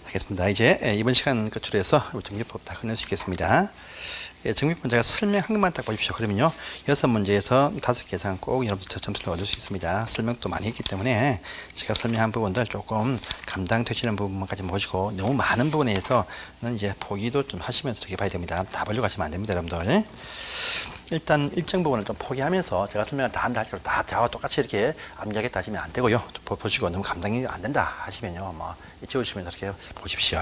하겠습니다. 이제 이번 시간 끝으로 해서 정비법 다 끝낼 수 있겠습니다. 정비법 제가 설명 한 개만 딱 보십시오. 그러면요 6문제에서 5개 이상 꼭 여러분들 점수를 얻을 수 있습니다. 설명도 많이 했기 때문에 제가 설명한 부분들 조금 감당되시는 부분만까지 보시고 너무 많은 부분에 대해서는 이제 포기도 좀 하시면서 이렇게 봐야 됩니다. 다 보려고 하시면 안 됩니다, 여러분들. 일단 일정 부분을 좀 포기하면서 제가 설명을 다 한다 할지라도 다 저와 똑같이 이렇게 암기하겠다 하시면 안 되고요. 보시고 너무 감당이 안 된다 하시면요 뭐 지우시면서 이렇게 보십시오.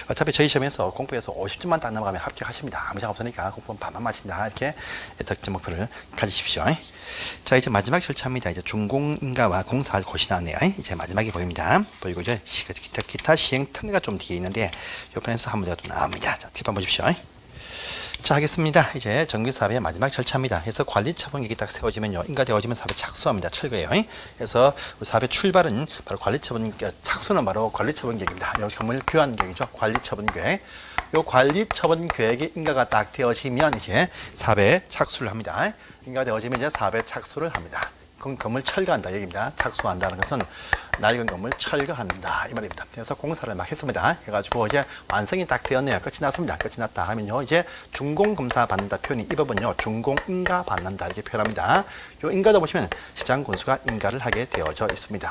어차피 저희 시험에서 공부해서 50점만 딱 넘어가면 합격하십니다. 아무 생각 없으니까 공부는 반만 마신다 이렇게 득점 목표를 가지십시오. 자, 이제 마지막 절차입니다. 이제 준공인가와 공사할 곳이 나왔네요. 이제 마지막에 보입니다. 보이고 이제 기타 시행 특례가 좀 뒤에 있는데 이 편에서 한 문제가 또 나옵니다. 자, 팁 한번 보십시오. 자, 하겠습니다. 이제 정비사업의 마지막 절차입니다. 그래서 관리처분계획이 딱 세워지면요, 인가되어지면 사업에 착수합니다. 철거예요. 그래서 사업의 출발은 바로 착수는 바로 관리처분계획입니다. 여기 건물 교환계획이죠. 관리처분계획. 요 관리처분계획이 인가가 딱 되어지면 이제 사업에 착수를 합니다. 인가되어지면 이제 사업에 착수를 합니다. 그럼 건물 철거한다 얘기입니다. 착수한다는 것은 낡은 건물 철거한다 이 말입니다. 그래서 공사를 막 했습니다. 해가지고 이제 완성이 딱 되었네요. 끝이 났습니다. 끝이 났다 하면요 이제 준공검사 받는다 표현이 이 부분요 준공인가 받는다 이렇게 표현합니다. 요 인가도 보시면 시장군수가 인가를 하게 되어져 있습니다.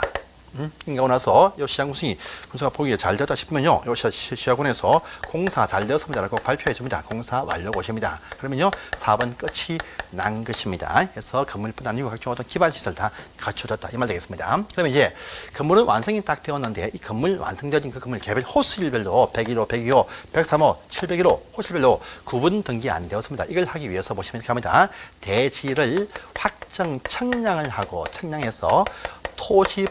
인가고 나서 요 시장군수가 보기에 잘 되었다 싶으면요 요 시장군에서 공사 잘 되었습니다라고 발표해 줍니다. 공사 완료 것입니다. 그러면요 사업은 끝이 난 것입니다. 그래서 건물뿐 아니고 각종 어떤 기반시설 다 갖춰졌다 이 말 되겠습니다. 그러면 이제 건물은 완성이 딱 되었는데 이 건물 완성되어진 그 건물 개별 호수일별로 101호, 102호, 103호, 701호 호수일별로 구분 등기 안 되었습니다. 이걸 하기 위해서 보시면 이렇게 합니다. 대지를 확정 청량을 하고 청량해서 토지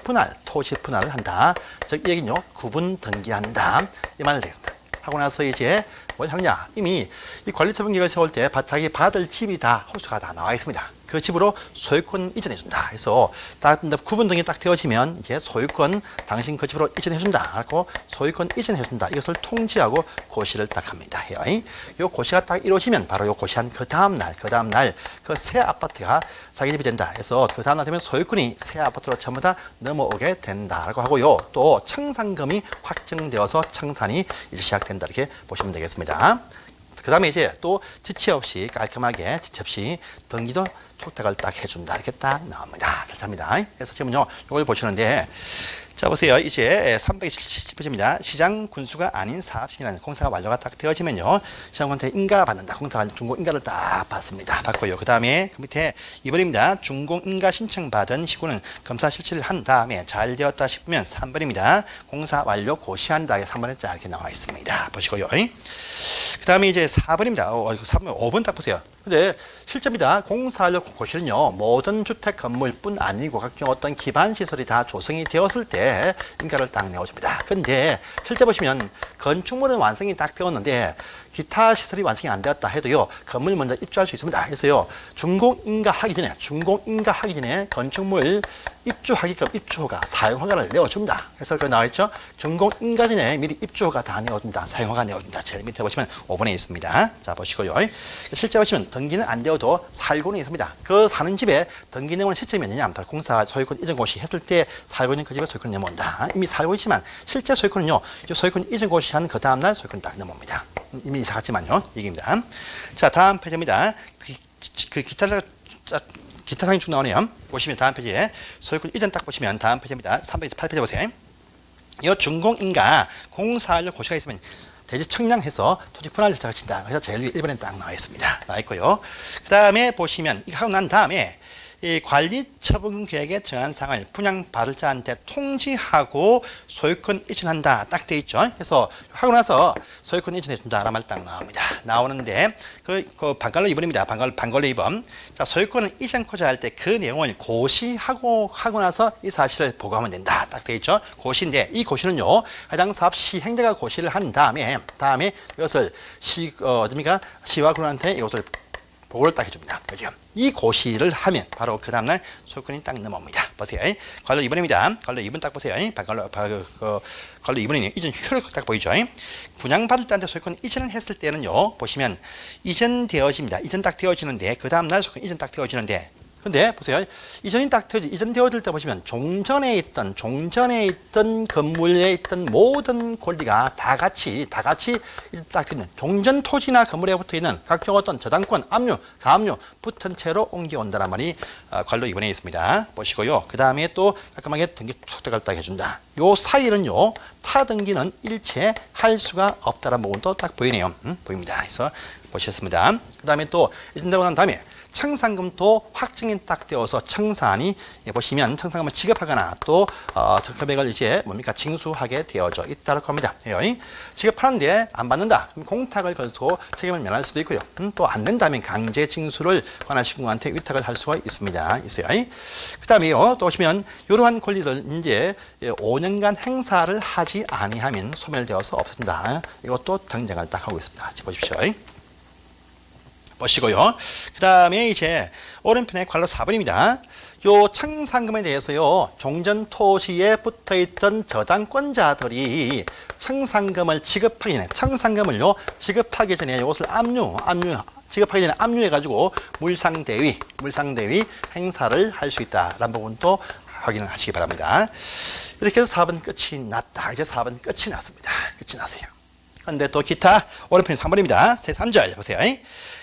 분할을 한다. 즉, 얘기는요, 구분 등기한다. 이 말을 되겠습니다. 하고 나서 이제 뭘 하느냐. 이미 이 관리처분계획을 세울 때 자기 받을 집이 다 호수가 다 나와 있습니다. 그 집으로 소유권 이전해준다. 그래서 구분 등이 딱 되어지면 이제 소유권 당신 그 집으로 이전해준다. 그리고 소유권 이전해준다. 이것을 통지하고 고시를 딱 합니다. 이 고시가 딱 이루어지면 바로 요 고시한 그 다음날 그 새 아파트가 자기 집이 된다. 그래서 그 다음날 되면 소유권이 새 아파트로 전부 다 넘어오게 된다라고 하고요. 또 청산금이 확정되어서 청산이 이제 시작된다. 이렇게 보시면 되겠습니다. 그 다음에 이제 또 지체 없이 깔끔하게 지체 없이 등기도 촉탁을 딱 해준다. 이렇게 딱 나옵니다. 절차입니다. 그래서 지금요, 이걸 보시는데, 자, 보세요. 이제 370페이지입니다. 시장 군수가 아닌 사업신이라는 공사가 완료가 딱 되어지면요, 시장군한테 인가 받는다. 공사 준공 인가를 딱 받습니다. 받고요. 그 다음에 그 밑에 2번입니다. 준공 인가 신청 받은 시군은 검사 실시를 한 다음에 잘 되었다 싶으면 3번입니다. 공사 완료 고시한다. 3번에 딱 이렇게 나와 있습니다. 보시고요. 그 다음에 이제 4번입니다. 4번, 5번 딱 보세요. 근데 실제입니다. 공사하려 고시는요, 모든 주택 건물뿐 아니고 각종 어떤 기반 시설이 다 조성이 되었을 때 인가를 딱 내어줍니다. 근데 실제 보시면 건축물은 완성이 딱 되었는데 기타 시설이 완성이 안 되었다 해도요, 건물 먼저 입주할 수 있습니다. 그래서요, 준공인가 하기 전에 건축물 입주하기끔 입주호가 사용허가를 내어줍니다. 그래서 그 나와있죠? 준공인가 전에 미리 입주호가 다 내어준다. 사용허가 내어준다. 제일 밑에 보시면 5번에 있습니다. 자, 보시고요. 실제 보시면 등기는 안 되어도 살고는 있습니다. 그 사는 집에 등기 내용은 시점이 몇냐? 공사 소유권 이전 고시 했을 때 살고 있는 그 집에 소유권이 넘어온다. 이미 살고 있지만 실제 소유권은요, 소유권 이전 고시한 그 다음날 소유권이 딱 넘어옵니다. 이미 이사 갔지만요, 얘기입니다. 자, 다음 페이지입니다. 기타 사항이 쭉 나오네요. 보시면 다음 페이지에 소유권 이전 딱 보시면 다음 페이지입니다. 3페이지, 8페이지 보세요. 이 준공인가 공사하려 고시가 있으면 대지 청량해서 토지 분할 절차가 친다. 그래서 제일 위에 1번에 딱 나와 있습니다. 나와 있고요. 그 다음에 보시면 이거 하고 난 다음에 이 관리처분계획에 정한 사항을 분양받을 자한테 통지하고 소유권 이전한다. 딱 돼 있죠. 그래서 하고 나서 소유권 이전해준다. 라는 말 딱 나옵니다. 나오는데 그 반갈로 2번입니다. 반갈로 2번. 자, 소유권을 이전코자 할 때 그 내용을 고시하고 나서 이 사실을 보고하면 된다. 딱 돼 있죠. 고시인데 이 고시는요, 해당 사업 시행자가 고시를 한 다음에 이것을 시와 군한테 이것을 보고를 딱 해줍니다. 그죠? 이 고시를 하면 바로 그 다음날 소유권이 딱 넘어옵니다. 보세요. 관로 2번입니다. 관로 2번 딱 보세요. 관로 2번이네요. 이전 효력 딱 보이죠? 분양받을 때한테 소유권 이전을 했을 때는요, 보시면 이전되어집니다. 이전 딱 되어지는데, 그 다음날 소유권 이전 딱 되어지는데, 근데 보세요. 이전 되어질 때 보시면 종전에 있던 건물에 있던 모든 권리가 다 같이 딱 있는 종전 토지나 건물에 붙어 있는 각종 어떤 저당권, 압류, 가압류 붙은 채로 옮겨온다는 말이 관로 2번에 있습니다. 보시고요. 그 다음에 또 깔끔하게 등기 속도가 딱 해준다. 요 사이는요, 타 등기는 일체 할 수가 없다는 부분도 딱 보이네요. 보입니다. 그래서 보셨습니다. 그 다음에 또 이전되고 난 다음에 청산금도 확정이 딱 되어서 청산이 보시면 청산금을 지급하거나 또 금액을 이제 뭡니까 징수하게 되어져 있다고 합니다. 지급하는데 안 받는다. 그럼 공탁을 걸고 책임을 면할 수도 있고요. 또 안 된다면 강제 징수를 관할 신고한테 위탁을 할 수가 있습니다. 있어요. 그 다음에요. 또 보시면 이러한 권리를 이제 5년간 행사를 하지 아니하면 소멸되어서 없어진다. 이것도 등장을 딱 하고 있습니다. 보십시오. 보시고요. 그 다음에 이제 오른편에 관로 4번입니다. 요 청산금에 대해서요, 종전 토지에 붙어 있던 저당권자들이 청산금을 지급하기 전에 이것을 지급하기 전에 압류해가지고 물상대위 행사를 할 수 있다라는 부분도 확인을 하시기 바랍니다. 이렇게 해서 4번 끝이 났다. 이제 4번 끝이 났습니다. 끝이 났어요. 그런데 또 기타 오른편이 3번입니다. 새 3절 보세요.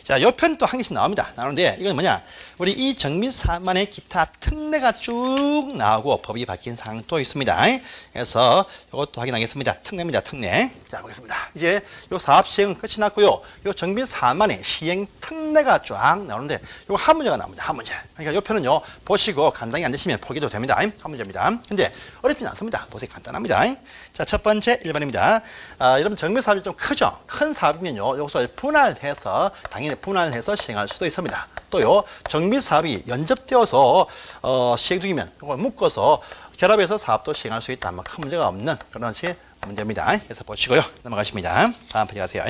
자, 요 편 또 한 개씩 나옵니다. 나오는데 이건 뭐냐? 우리 이 정비사만의 기타 특례가 쭉 나오고 법이 바뀐 사항도 있습니다. 그래서 이것도 확인하겠습니다. 특례입니다. 특례. 자, 보겠습니다. 이제 요 사업 시행은 끝이 났고요. 요 정비사만의 시행 특례가 쫙 나오는데 요 한 문제가 나옵니다. 한 문제. 그러니까 요 편은요, 보시고 간단히 앉으시면 포기도 됩니다. 한 문제입니다. 근데 어렵진 않습니다. 보세요. 간단합니다. 자, 첫 번째 1번입니다. 여러분 정비사업이 좀 크죠? 큰 사업이면요, 이것을 분할해서 당연히 분할해서 시행할 수도 있습니다. 또요, 정비사업이 연접되어서 시행 중이면 이걸 묶어서 결합해서 사업도 시행할 수 있다. 큰 문제가 없는 그런 식의 문제입니다. 그래서 보시고요. 넘어가십니다. 다음 페이지 가세요.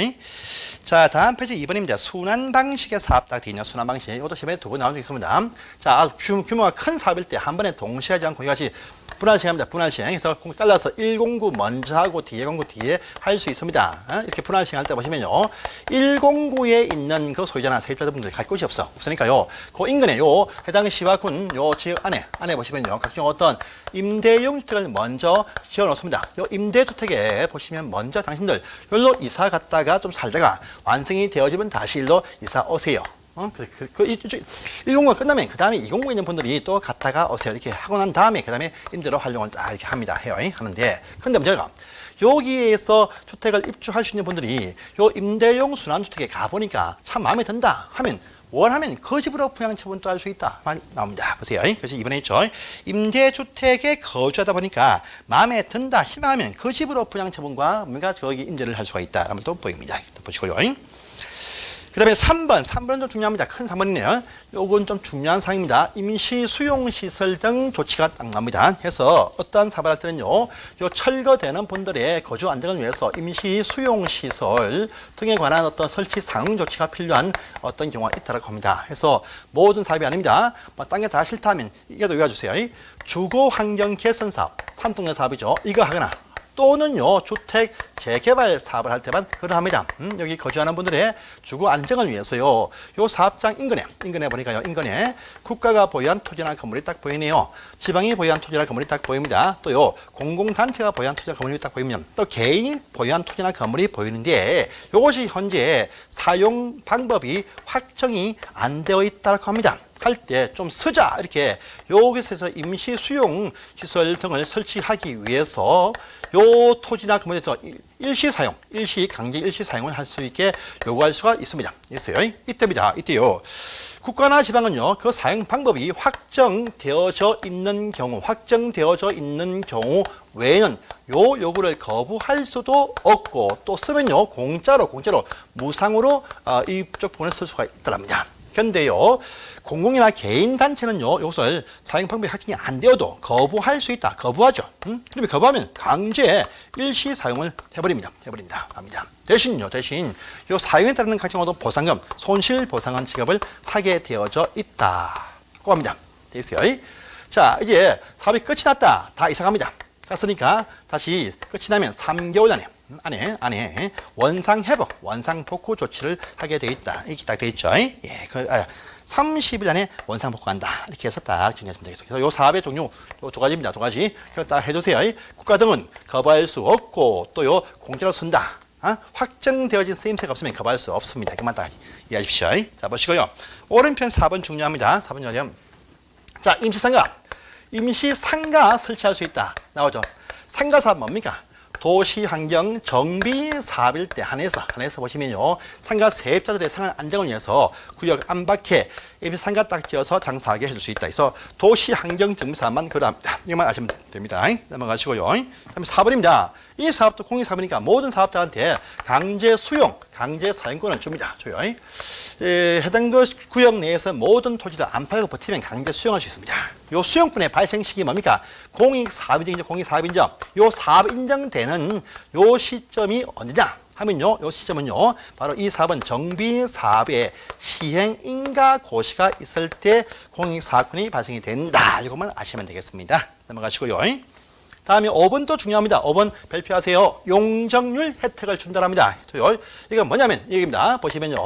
자, 다음 페이지 2번입니다. 순환 방식의 사업 딱 되어 있네요. 순환 방식. 이것도 시험에 2번 나온 적 있습니다. 자, 규모가 큰 사업일 때 한 번에 동시에 하지 않고 이것이 분할 시행합니다. 분할 시행. 그래서 잘라서 109 먼저 하고 109 뒤에 할 수 있습니다. 이렇게 분할 시행할 때 보시면요, 109에 있는 그 소유자나 세입자분들 갈 곳이 없으니까요, 그 인근에 해당 시와 군 지역 안에 보시면요, 각종 어떤 임대용 주택을 먼저 지어 놓습니다. 요 임대주택에 보시면 먼저 당신들 여기로 이사 갔다가 좀 살다가 완성이 되어지면 다시 일로 이사 오세요. 109가 끝나면 그 다음에 209에 있는 분들이 또 갔다가 오세요. 이렇게 하고 난 다음에 그 다음에 임대로 활용을 딱 이렇게 합니다. 하는데, 근데 문제가 여기에서 주택을 입주할 수 있는 분들이 요 임대용 순환주택에 가보니까 참 마음에 든다 하면 원하면 그 집으로 분양처분도 할 수 있다 말이 나옵니다. 보세요. 그래서 이번에 있죠. 임대주택에 거주하다 보니까 마음에 든다 희망하면 그 집으로 분양처분과 뭔가 거기 임대를 할 수가 있다라는 것도 보입니다. 또 보시고요. 그 다음에 3번은 좀 중요합니다. 큰 3번이네요. 요건 좀 중요한 사항입니다. 임시 수용시설 등 조치가 딱 나옵니다. 해서 어떠한 사업을 할 때는요, 요 철거되는 분들의 거주 안정을 위해서 임시 수용시설 등에 관한 어떤 설치 상응 조치가 필요한 어떤 경우가 있다고 합니다. 해서 모든 사업이 아닙니다. 딴 게 다 싫다면 이게도 외워주세요. 주거 환경 개선 사업, 산동네 사업이죠. 이거 하거나 또는요, 주택 재개발 사업을 할 때만 그러합니다. 여기 거주하는 분들의 주거 안정을 위해서요, 요 사업장 인근에 보니까요, 인근에 국가가 보유한 토지나 건물이 딱 보이네요. 지방이 보유한 토지나 건물이 딱 보입니다. 또요, 공공단체가 보유한 토지나 건물이 딱 보이면 또 개인이 보유한 토지나 건물이 보이는데 이것이 현재 사용 방법이 확정이 안 되어 있다고 합니다. 할 때 좀 쓰자 이렇게 여기서 임시 수용 시설 등을 설치하기 위해서 요 토지나 건물에서 강제 일시 사용을 할 수 있게 요구할 수가 있습니다. 있어요. 이때입니다. 이때요. 국가나 지방은요, 그 사용 방법이 확정되어져 있는 경우 외에는 요 요구를 거부할 수도 없고, 또 쓰면요, 공짜로 무상으로 이쪽 부분을 쓸 수가 있더랍니다. 그런데요, 공공이나 개인 단체는요, 이것을 사용 방법이 확정이 안 되어도 거부할 수 있다. 거부하죠. 그러면 거부하면 강제 일시 사용을 해버립니다. 대신 요 사용에 따르는 각종 어떤 보상금, 손실 보상은 지급을 하게 되어져 있다고 합니다. 돼 있어요. 자, 이제 사업이 끝이 났다. 다 이사 갑니다. 갔으니까 다시 끝이 나면 3개월 안에 원상 회복, 원상 복구 조치를 하게 돼 있다. 이렇게 딱 돼 있죠. 30일 안에 원상 복구한다. 이렇게 해서 딱 정리하시면 되겠습니다. 그래서 요 사업의 종류, 요 두 가지입니다. 두 가지. 그걸 딱 해주세요. 국가 등은 거부할 수 없고, 또 요 공짜로 쓴다. 확정되어진 쓰임새가 없으면 거부할 수 없습니다. 이것만 딱 이해하십시오. 자, 보시고요. 오른편 4번 중요합니다. 4번 요령. 자, 임시상가. 임시상가 설치할 수 있다. 나오죠. 상가 사업 뭡니까? 도시환경 정비 사업일 때 한해서 보시면요. 상가 세입자들의 생활 안정을 위해서 구역 안팎에 임시상가 딱 지어서 장사하게 해줄 수 있다. 그래서 도시환경 정비 사업만 그러합니다. 이것만 아시면 됩니다. 넘어가시고요. 다음에 4번입니다. 이 사업도 공익사업이니까 모든 사업자한테 강제 수용, 강제 사용권을 줍니다. 줘요. 해당 구역 내에서 모든 토지를 안 팔고 버티면 강제 수용할 수 있습니다. 요 수용권의 발생 시기 뭡니까? 공익사업인증이죠. 공익사업인증. 요 사업 인정되는 요 시점이 언제냐 하면요. 요 시점은요. 바로 이 사업은 정비사업의 시행 인가고시가 있을 때 공익사업권이 발생이 된다. 이것만 아시면 되겠습니다. 넘어가시고요. 다음에 5번도 중요합니다. 5번 발표하세요. 용적률 혜택을 준다랍니다. 이건 뭐냐면 얘기입니다. 보시면요.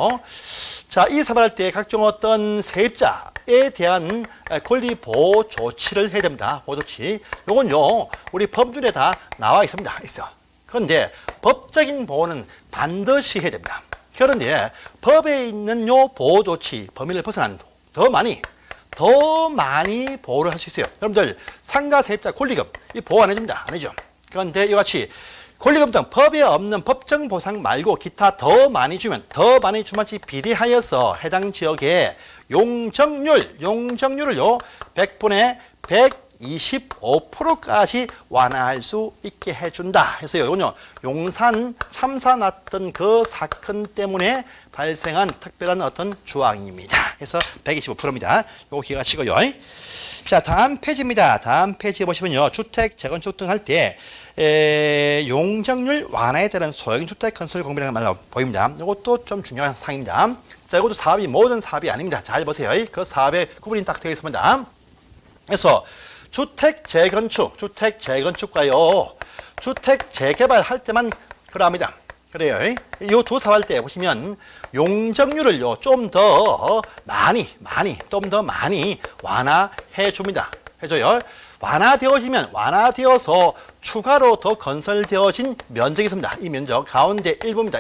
자, 이 사업할 때 각종 어떤 세입자에 대한 권리 보호 조치를 해야 됩니다. 보호 조치. 요건요. 우리 법률에 다 나와 있습니다. 있어. 그런데 법적인 보호는 반드시 해야 됩니다. 그런데 법에 있는 요 보호 조치 범위를 벗어난 더 많이 보호를 할 수 있어요. 여러분들 상가 세입자 권리금 이 보호 안 해줍니다. 안 해줘. 그런데 이와 같이 권리금 등 법에 없는 법정 보상 말고 기타 더 많이 주면 비례하여서 해당 지역의 용적률을요 100분의 125%까지 완화할 수 있게 해준다 해서요. 이건요 용산 참사 났던 그 사건 때문에 발생한 특별한 어떤 조항입니다. 그래서 125%입니다. 요거 기억하시고요. 자, 다음 페이지입니다. 다음 페이지에 보시면요. 주택 재건축 등 할 때 용적률 완화에 따른 소형 주택 건설 공비라는 말로 보입니다. 이것도 좀 중요한 사항입니다. 자, 이것도 사업이 모든 사업이 아닙니다. 잘 보세요. 그 사업의 구분이 딱 되어 있습니다. 그래서 주택 재건축과요. 주택 재개발 할 때만 그러합니다. 그래요. 이 두 사업 할 때 보시면 용적률을요 좀 더 많이 완화해 줍니다. 해줘요. 완화되어서 추가로 더 건설되어진 면적이 있습니다. 이 면적 가운데 일부입니다.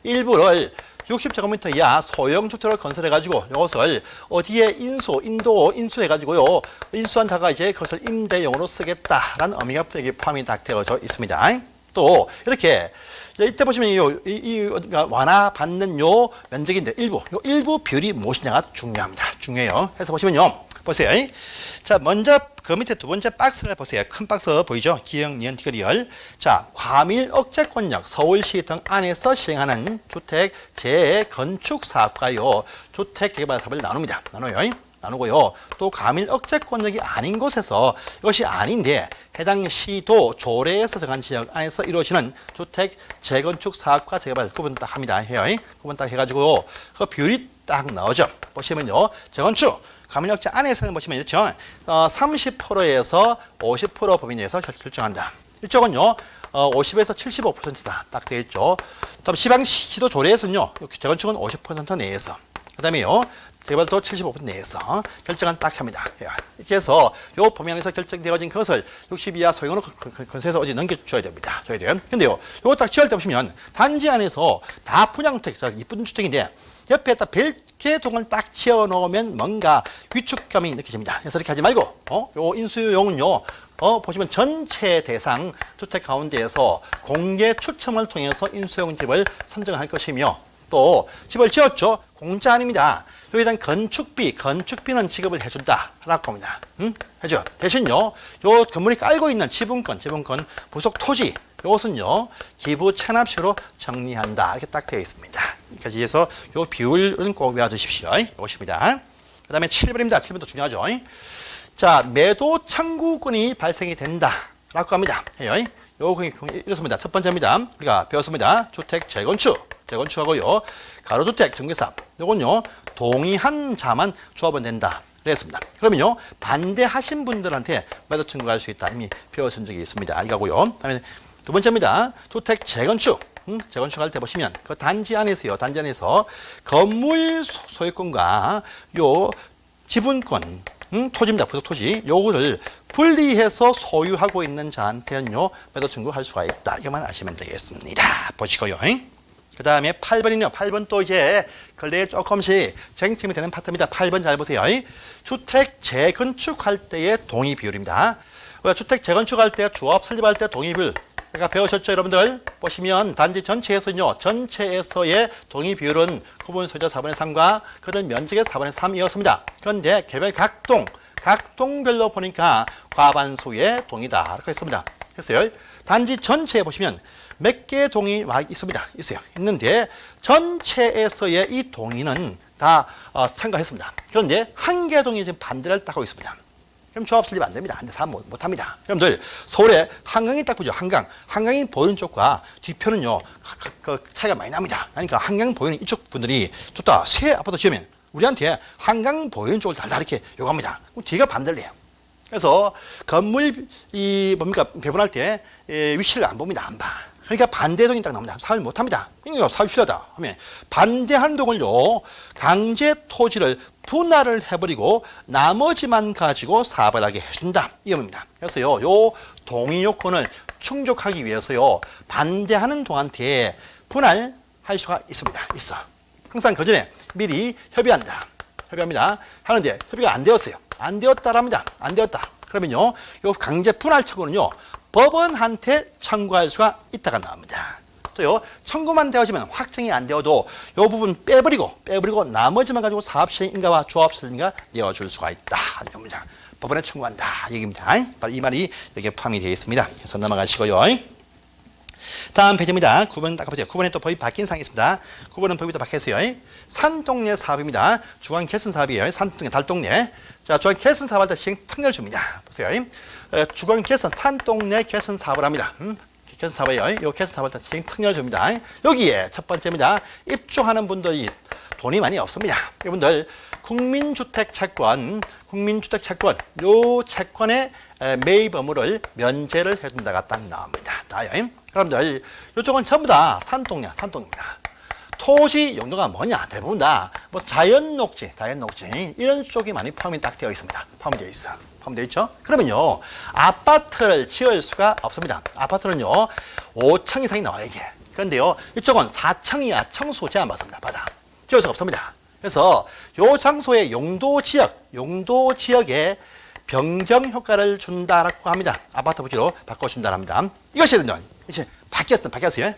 일부를 60제곱미터 이하 소형주택을 건설해가지고 이것을 어디에 인수해가지고요. 인수한 자가 이제 그것을 임대용으로 쓰겠다라는 의미가 포함이 딱 되어져 있습니다. 또 이렇게 이때 보시면 이 완화받는 요 면적인데 일부 비율이 무엇이냐가 중요해요. 해서 보시면요. 보세요. 자, 먼저 그 밑에 두 번째 박스를 보세요. 큰 박스 보이죠? 기역, 니은, 티그리얼. 자, 과밀 억제권역 서울시 등 안에서 시행하는 주택 재건축 사업과요. 주택 재개발 사업을 나누고요. 또 과밀 억제권역이 아닌 곳에서 이것이 아닌데 해당 시도 조례에서 정한 지역 안에서 이루어지는 주택 재건축 사업과 재개발 구분 딱 합니다. 구분 딱 해가지고 그 비율이 딱 나오죠. 보시면요. 재건축 과밀억제 안에서는 보시면 이렇죠. 30%에서 50% 범위 내에서 결정한다. 이쪽은요. 50에서 75%다. 딱 되어 있죠. 다음 지방시도 조례에서는요. 재건축은 50% 내에서. 그 다음에요. 재개발도 75% 내에서 결정은 딱 합니다. 이렇게 해서 요 범위 안에서 결정되어진 것을 60 이하 소형으로 건설해서 어디 넘겨줘야 됩니다. 줘야 돼요. 근데요. 요거 딱 지을 때 보시면 단지 안에서 다 분양주택, 이쁜 주택인데 옆에다 별개동을 딱 지어 놓으면 뭔가 위축감이 느껴집니다. 그래서 이렇게 하지 말고, 요 인수용은요, 보시면 전체 대상 주택 가운데에서 공개 추첨을 통해서 인수용 집을 선정할 것이며, 또 집을 지었죠. 공짜 아닙니다. 여기에 대한 건축비는 지급을 해준다라고 봅니다. 해줘. 대신요, 요 건물이 깔고 있는 지분권, 부속 토지, 이것은요 기부 체납식으로 정리한다 이렇게 딱 되어 있습니다. 여기까지 해서 요 비율은 꼭 외워두십시오. 이것입니다. 그 다음에 7번입니다. 7번도 중요하죠. 자, 매도 청구권이 발생이 된다라고 합니다. 요거 이렇습니다. 첫 번째입니다. 우리가 배웠습니다. 주택 재건축하고요. 가로주택 정비사업. 요건요 동의한 자만 조합은 된다. 그랬습니다. 그러면요 반대하신 분들한테 매도 청구할 수 있다. 이미 배웠은 적이 있습니다. 이거고요. 다음에 두 번째입니다. 주택 재건축. 재건축할 때 보시면 그 단지 안에서요. 단지 안에서 건물 소유권과 요 지분권, 토지입니다. 부속 토지. 요거를 분리해서 소유하고 있는 자한테는요. 매도 청구할 수가 있다. 이것만 아시면 되겠습니다. 보시고요. 그 다음에 8번이요. 8번 또 이제 근래에 조금씩 쟁점이 되는 파트입니다. 8번 잘 보세요. 주택 재건축할 때의 동의 비율입니다. 주택 재건축할 때, 주업 설립할 때 동의 비율. 그러니까 배우셨죠, 여러분들? 보시면 단지 전체에서는요. 전체에서의 동의 비율은 구분 소유자 4분의 3과 그들 면적의 4분의 3이었습니다. 그런데 개별 각동별로 보니까 과반수의 동의다. 이렇게 했습니다. 그래서요. 단지 전체에 보시면 몇 개의 동의가 있습니다. 있는데 전체에서의 이 동의는 다 참가했습니다. 그런데 한 개의 동의 지금 반대를 딱 하고 있습니다. 그럼 조합 설립 안 됩니다. 안 돼서 못합니다. 여러분들 서울에 한강이 딱 보죠. 한강이 보이는 쪽과 뒤편은요. 그 차이가 많이 납니다. 그러니까 한강 보이는 이쪽 분들이 좋다. 새 아파트 지으면 우리한테 한강 보이는 쪽을 달라 이렇게 요구합니다. 그럼 뒤가 반대를 해요. 그래서 건물 배분할 때 위치를 안 봅니다. 안 봐. 그러니까 반대동이 딱 나옵니다. 사업을 못합니다. 그러니까 사업이 필요하다 하면 반대하는 동을요. 강제 토지를 분할을 해버리고 나머지만 가지고 사업을 하게 해준다. 이 의미입니다. 그래서요. 요 동의 요건을 충족하기 위해서요. 반대하는 동한테 분할할 수가 있습니다. 있어. 항상 그 전에 미리 협의합니다. 하는데 협의가 안 되었어요. 안 되었다랍니다. 안 되었다. 그러면요. 요 강제 분할 청구는요. 법원한테 청구할 수가 있다가 나옵니다. 또요, 청구만 되어지면 확정이 안 되어도 이 부분 빼버리고 나머지만 가지고 사업 시행인가와 조합 설립인가 내어줄 수가 있다. 하는 겁니다. 법원에 청구한다. 얘기입니다. 바로 이 말이 여기에 포함이 되어 있습니다. 그래서 넘어가시고요. 다음 페이지입니다. 9번 딱 보세요. 9번에 또 법이 바뀐 사항이 있습니다. 9번은 법이 또 바뀌었어요. 산동네 사업입니다. 주간 개선 사업이에요. 산동네, 달동네. 자, 주간 개선 사업할 때 시행 특례를 줍니다. 보세요. 주간 개선, 산동네 개선 사업을 합니다. 개선 사업이에요. 이 개선 사업할 때 시행 특례를 줍니다. 여기에 첫 번째입니다. 입주하는 분들이 돈이 많이 없습니다. 이분들 국민주택 채권, 요 채권의 매입 의무를 면제를 해준다가 딱 나옵니다. 여러분들, 이쪽은 전부 다 산동네입니다. 토지 용도가 뭐냐? 대부분 다 뭐 자연 녹지 이런 쪽이 많이 포함이 딱 되어 있습니다. 포함되어 있죠. 그러면요, 아파트를 지을 수가 없습니다. 아파트는요, 5층 이상이 나와야 돼. 그런데요, 이쪽은 4층 이하 청수 제한 받습니다. 지을 수가 없습니다. 그래서 요 장소의 용도 지역에 변경 효과를 준다라고 합니다. 아파트 부지로 바꿔준다 합니다. 이것이 이제 바뀌었어요.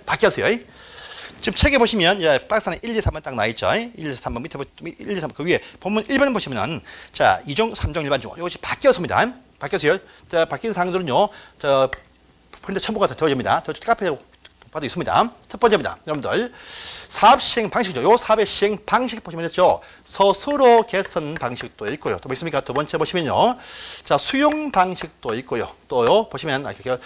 지금 책에 보시면 박스 안에 1, 2, 3번 딱 나와 있죠. 1, 2, 3번 밑에 1, 2, 3번 그 위에 본문 1번 보시면은 자 2종, 3종 일반 주거 이것이 바뀌었습니다. 바뀌었어요. 자, 바뀐 사항들은요. 저 프린트 첨부가 되어집니다. 저 카페에 봐도 있습니다. 첫 번째입니다. 여러분들 사업 시행 방식이죠. 요 사업의 시행 방식 보시면 됐죠. 스스로 개선 방식도 있고요. 또 뭐 있습니까? 두 번째 보시면요. 자 수용 방식도 있고요. 또요 보시면 세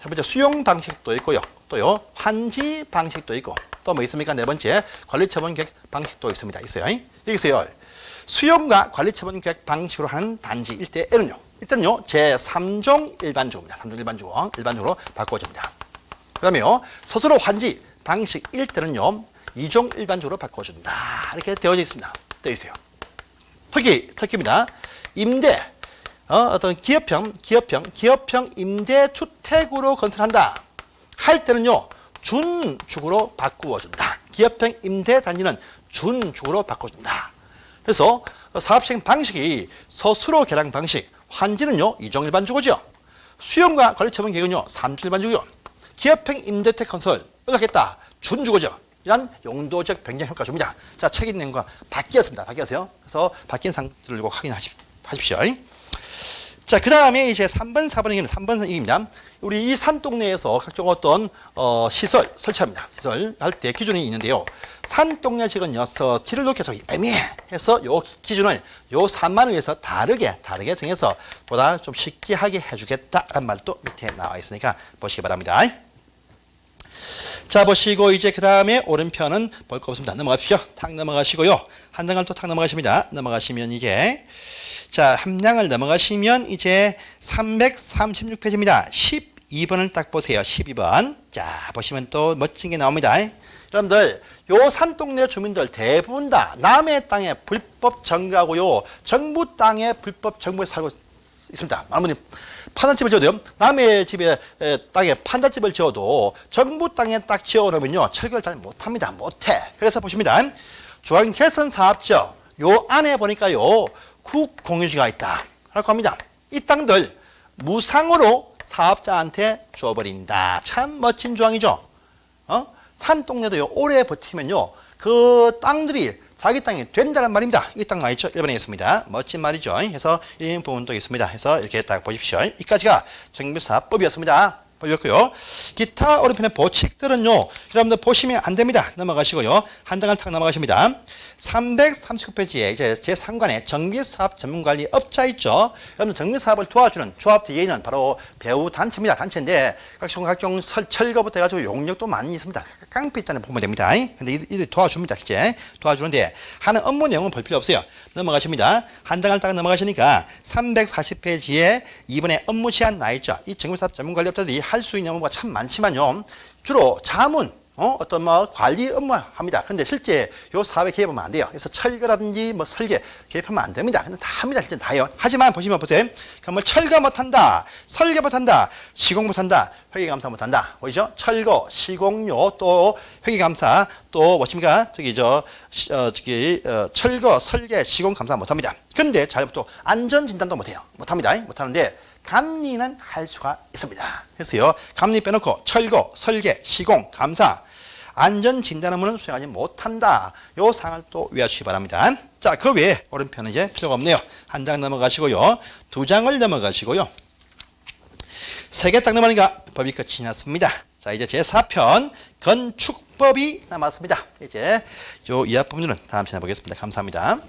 번째 수용 방식도 있고요. 또요 환지 방식도 있고 또 뭐 있습니까? 네 번째 관리처분 계획 방식도 있어요. 여기 있어요. 수용과 관리처분 계획 방식으로 하는 단지 일대에는요. 일단은요 제3종 일반주거입니다. 3종 일반주로 바꿔줍니다. 그 다음에요 스스로 환지 방식 1대는요 2종 일반주로 바꿔준다. 이렇게 되어져 있습니다. 되어 있어요. 특기입니다. 임대 어떤 기업형 임대주택으로 건설한다 할 때는요 준주거로 바꾸어준다. 기업형 임대단지는 준주거로 바꿔준다. 그래서 사업시행 방식이 스스로 개량 방식, 환지는요 2종 일반주거죠. 수용과 관리처분 계획은요 3종 일반주거요. 기업형 임대주택 건설 하겠다 준주거죠. 이런 용도적 변경 효과 줍니다. 자, 책 있는 거 바뀌었습니다. 바뀌었어요. 그래서 바뀐 상들을 꼭 확인하십시오. 자, 그 다음에 이제 3번, 4번 얘기입니다. 우리 이 산동네에서 각종 어떤 시설 설치합니다. 시설 할 때 기준이 있는데요. 산동네식은요, 길을 놓기 계속 애매해서 요 기준을 요 산만을 위해서 다르게 정해서 보다 좀 쉽게 하게 해주겠다라는 말도 밑에 나와 있으니까 보시기 바랍니다. 자, 보시고 이제 그 다음에 오른편은 볼 거 없습니다. 넘어가십시오. 탁 넘어가시고요. 한 장을 또 탁 넘어가십니다. 넘어가시면 이게 자, 함량을 넘어가시면 이제 336페이지입니다. 12번을 딱 보세요. 12번. 자, 보시면 또 멋진 게 나옵니다. 여러분들, 요 산동네 주민들 대부분 다 남의 땅에 불법 정거하고요, 정부 땅에 불법 정부에 살고 있습니다. 아무튼 판단집을 지어도요, 남의 집에 땅에 판단집을 지어도 정부 땅에 딱 지어놓으면요, 철거를 잘 못합니다. 못해. 그래서 보십니다. 중앙개선 사업죠. 요 안에 보니까요, 국공유지가 있다. 라고 합니다. 이 땅들 무상으로 사업자한테 줘버린다. 참 멋진 조항이죠. 산동네도요, 오래 버티면요, 그 땅들이 자기 땅이 된다는 말입니다. 이 땅 맞죠? 1번에 있습니다. 멋진 말이죠. 그래서 이 부분도 있습니다. 해서 이렇게 딱 보십시오. 이까지가 정비사법이었습니다. 법이었고요. 기타 오른편의 보칙들은요, 여러분들 보시면 안 됩니다. 넘어가시고요. 한 장을 탁 넘어가십니다. 339페이지에 이제 제3관에 정비사업 전문관리 업자 있죠. 여러분 정비사업을 도와주는 조합 DA는 바로 배우 단체입니다. 단체인데 각종 철거부터 해가지고 용역도 많이 있습니다. 깡패 있다는 보면 됩니다. 근데 이들이 도와줍니다. 실제 도와주는데 하는 업무 내용은 볼 필요 없어요. 넘어가십니다. 한 장을 딱 넘어가시니까 340페이지에 이번에 업무 제한 나 있죠. 이 정비사업 전문관리 업자들이 할 수 있는 업무가 참 많지만요. 주로 자문 어떤 관리 업무 합니다. 근데 실제 요 사업에 개입하면 안 돼요. 그래서 철거라든지 설계 개입하면 안 됩니다. 근데 다 합니다. 실제 다요. 하지만 보시면 보세요. 그럼 철거 못한다, 설계 못한다, 시공 못한다, 회계감사 못한다. 보이죠? 철거, 시공료, 또 회계감사, 또 뭐십니까? 철거, 설계, 시공 감사 못합니다. 근데 또 안전진단도 못해요. 못합니다. 못하는데 감리는 할 수가 있습니다. 그래서요, 감리 빼놓고 철거, 설계, 시공, 감사, 안전진단 업무는 수행하지 못한다. 요 사항을 또 외워주시기 바랍니다. 자, 그 외에 오른편은 이제 필요가 없네요. 한 장 넘어가시고요. 두 장을 넘어가시고요. 세 개 딱 넘어가니까 법이 끝이 났습니다. 자, 이제 제4편 건축법이 남았습니다. 이제 요 이하 부분은 다음 시간에 보겠습니다. 감사합니다.